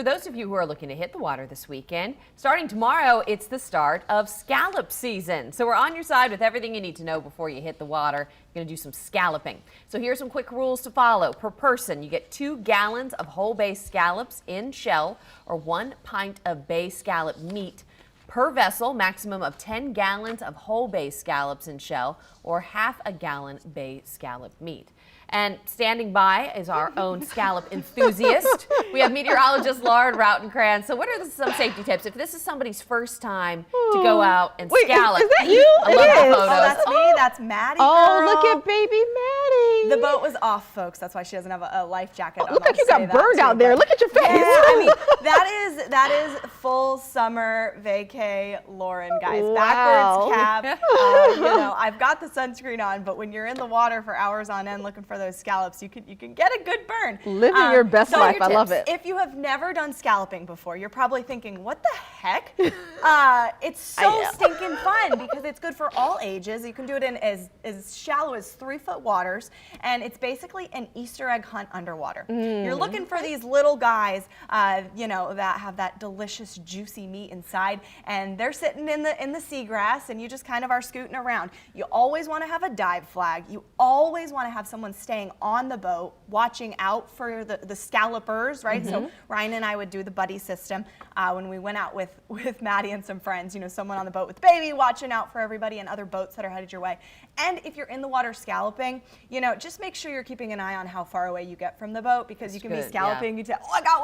For those of you who are looking to hit the water this weekend, starting tomorrow, it's the start of scallop season. So we're on your side with everything you need to know before you hit the water. You're going to do some scalloping. So here's some quick rules to follow. Per person, you get 2 gallons of whole bay scallops in shell or 1 pint of bay scallop meat per vessel, maximum of 10 gallons of whole bay scallops in shell or half a gallon bay scallop meat. And standing by is our own scallop enthusiast. We have meteorologist Lauren Rautenkranz. So what are some safety tips if this is somebody's first time to go out and scallop? Is that you? I love the photos. Oh, that's me. That's Maddie. Oh, girl. look at baby Maddie. The boat was off, folks. That's why she doesn't have a life jacket on. Look like you I'll got say burned that out too, there. but- Look at your face. Yeah, I mean, that is full summer vacay Lauren, guys. Wow. Backwards cap. You know, I've got the sunscreen on, but when you're in the water for hours on end looking for those scallops, you can get a good burn. Living your best life. I love it. If you have never done scalloping before, you're probably thinking, what the heck? It's so stinking fun because it's good for all ages. You can do it in as shallow as 3-foot waters, and it's basically an Easter egg hunt underwater. You're looking for these little guys, you know, that have that delicious, juicy meat inside, and they're sitting in the seagrass, and you just kind of are scooting around. You always want to have a dive flag. You always want to have someone staying on the boat, watching out for the scallopers, right? So Ryan and I would do the buddy system when we went out with Maddie and some friends, you know, someone on the boat with baby watching out for everybody and other boats that are headed your way. And if you're in the water scalloping, you know, just make sure you're keeping an eye on how far away you get from the boat, because you can be scalloping, you say, oh, I got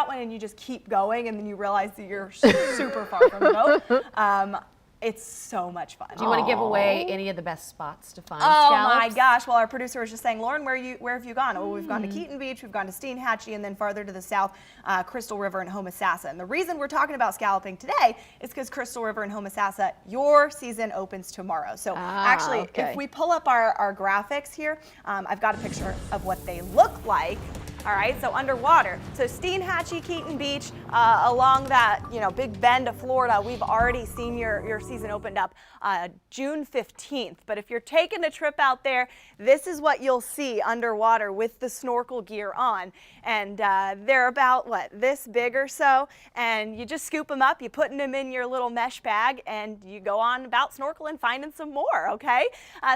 one, and you just keep going, and then you realize that you're super far from the boat. It's so much fun. Do you want to give away any of the best spots to find Oh scallops? my gosh! Well, our producer was just saying, Lauren, where have you gone? Oh, we've gone to Keaton Beach, we've gone to Steenhatchee, and then farther to the south, Crystal River and Homosassa. And the reason we're talking about scalloping today is because Crystal River and Homosassa, your season opens tomorrow. So actually, if we pull up our graphics here, I've got a picture of what they look like. All right, so underwater. So Steenhatchee, Keaton Beach, along that, you know, big bend of Florida, we've already seen your season opened up June 15th. But if you're taking a trip out there, this is what you'll see underwater with the snorkel gear on. And they're about, what, this big or so. And you just scoop them up, you put them in your little mesh bag, and you go on about snorkeling, finding some more, okay?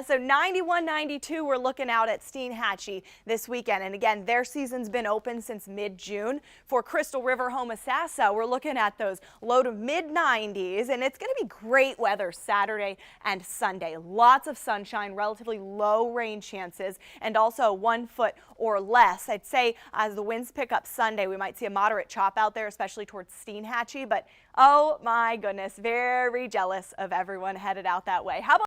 So 91, 92, we're looking out at Steenhatchee this weekend. And again, their season's been open since mid-June. For Crystal River, Homosassa, we're looking at those low to mid-90s, and it's going to be great weather Saturday and Sunday. Lots of sunshine, relatively low rain chances, and also 1 foot or less. I'd say as the winds pick up Sunday, we might see a moderate chop out there, especially towards Steenhatchee, but oh my goodness, very jealous of everyone headed out that way. How about